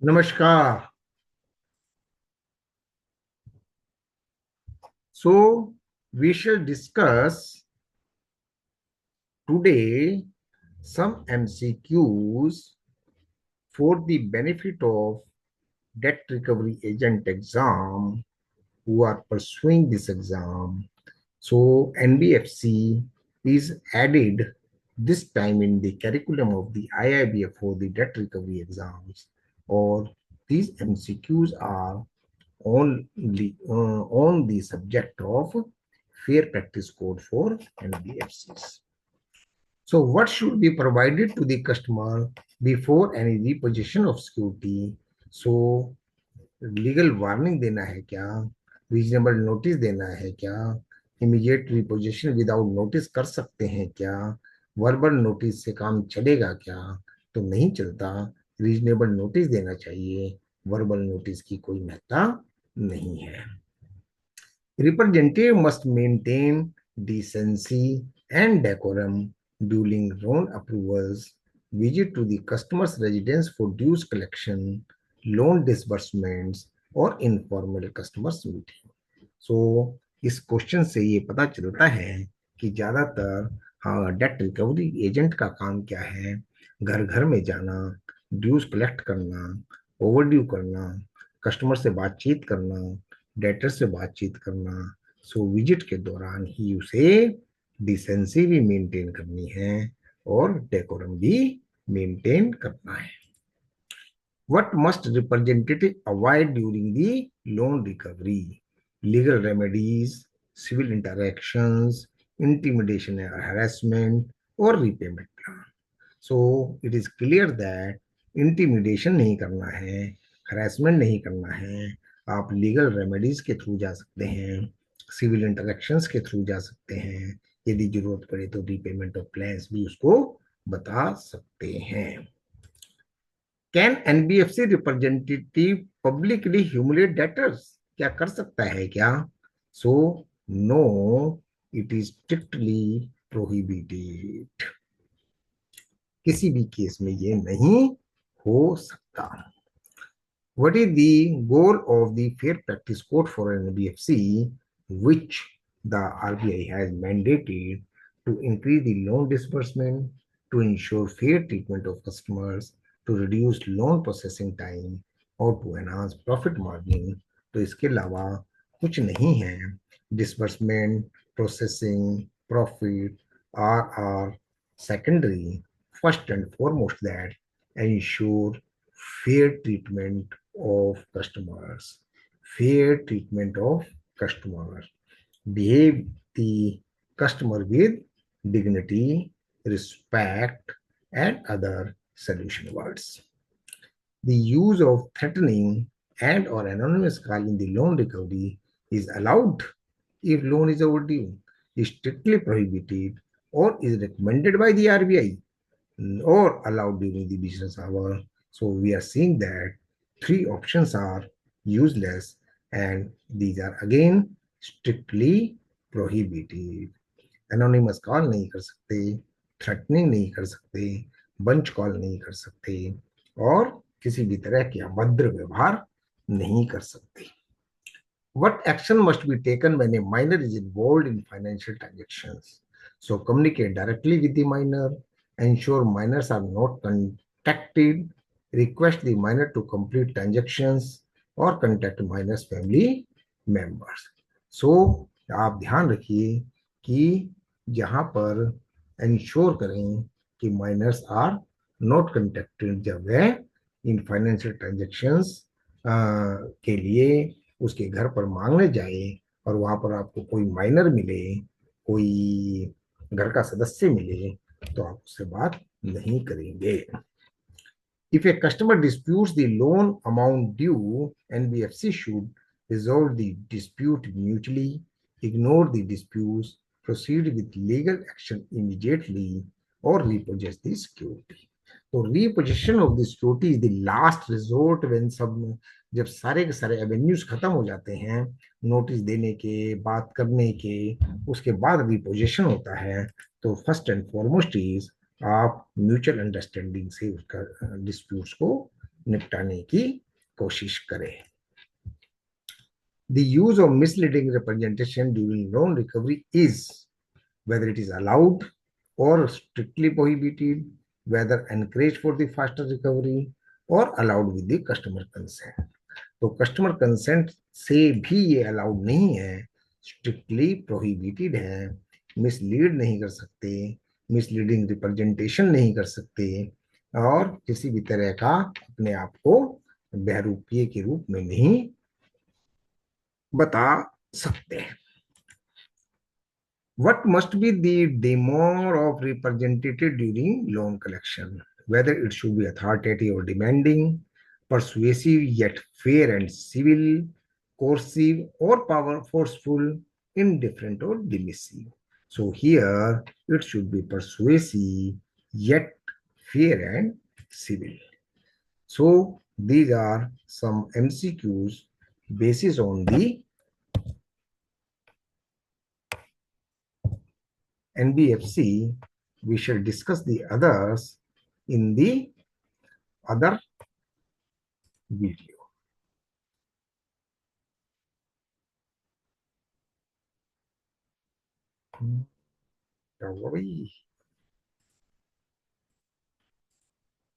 नमस्कार। So we shall discuss today some MCQs for the benefit of debt recovery agent exam who are pursuing this exam. So NBFC is added this time in the curriculum of the IIBF for the debt recovery exams, or these MCQs are only on the subject of fair practice code for NBFCs. So what should be provided to the customer before any repossession of security? So legal warning देना है क्या, reasonable notice देना है क्या, immediate reposition without notice कर सकते हैं क्या, वर्बल नोटिस से काम चलेगा क्या, तो नहीं चलता, रीजनेबल नोटिस देना चाहिए, वर्बल नोटिस की कोई महत्ता नहीं है। Representative must maintain decency and decorum during loan approvals, visit to the customer's residence for dues collection, loan disbursements, और informal customers meeting. So इस क्वेश्चन से ये पता चलता है कि ज्यादातर हाँ डेट रिकवरी एजेंट का काम क्या है, घर घर में जाना, ड्यूज कलेक्ट करना, ओवरड्यू करना, कस्टमर से बातचीत करना, डेटर से बातचीत करना। सो विजिट के दौरान ही उसे डिसेंसी भी मेंटेन करनी है और डेकोरम भी मेंटेन करना है। What must representative avoid during the loan recovery? Legal remedies, civil interactions, intimidation and harassment, or repayment plan. So it is clear that intimidation नहीं करना है, harassment नहीं करना है, आप legal remedies के थ्रू जा सकते हैं, civil interactions के थ्रू जा सकते हैं, यदि जरूरत पड़े तो repayment of plans भी उसको बता सकते हैं। Can NBFC representative publicly humiliate debtors? क्या कर सकता है क्या? So no, it is strictly prohibited. किसी भी केस में ये नहीं हो सकता। What is the goal of the Fair Practice Code for NBFC, which the RBI has mandated to increase the loan disbursement, to ensure fair treatment of customers, to reduce loan processing time और to enhance profit margin? तो इसके अलावा कुछ नहीं है। Disbursement, processing, profit are secondary. First and foremost, that ensure fair treatment of customers. Fair treatment of customers. Behave the customer with dignity, respect, and other solution words. The use of threatening and or anonymous call in the loan recovery is allowed if loan is overdue, is strictly prohibited, or is recommended by the RBI, or allowed during the business hour. So we are seeing that three options are useless, and these are again strictly prohibited. Anonymous call नहीं कर सकते, threatening नहीं कर सकते, bunch call नहीं कर सकते, और किसी भी तरह के अभद्र व्यवहार नहीं कर सकते। What action must be taken when a minor is involved in financial transactions? So communicate directly with the minor, ensure minors are not contacted, request the minor to complete transactions, और contact minors family members. So आप ध्यान रखिए कि जहां पर ensure करें कि miners are not contacted जब वह इन फाइनेंशियल ट्रांजेक्शन्स के लिए उसके घर पर मांगने जाए, और वहां पर आपको कोई माइनर मिले, कोई घर का सदस्य मिले, तो आप उससे बात नहीं करेंगे। If a customer disputes the loan amount due, NBFC should resolve the dispute mutually, ignore the disputes, proceed with legal action immediately, or repossess the security. तो repossession of the security is the last resort when सब जब सारे के सारे avenues खत्म हो जाते हैं, नोटिस देने के, बात करने के, उसके बाद रिपोजिशन होता है। तो फर्स्ट एंड फॉरमोस्ट इज आप म्यूचुअल अंडरस्टैंडिंग से उसका डिस्प्यूट्स को निपटाने की कोशिश करें. The use of misleading representation during loan recovery is, whether it is allowed or strictly prohibited, whether encouraged for the faster recovery or allowed with the customer consent. तो customer consent से भी ये allowed नहीं है, strictly prohibited है, mislead नहीं कर सकते, मिसलीडिंग रिप्रेजेंटेशन नहीं कर सकते, और किसी भी तरह का अपने आप को बहरूपिये के रूप में नहीं बता सकते. What must be the demeanor of representative during loan collection? Whether it should be authoritative or demanding, persuasive yet fair and civil, coercive or power forceful, indifferent or dismissive. So here it should be persuasive yet fair and civil. So these are some MCQs basis on the NBFC. We shall discuss the others in the other video. Don't worry.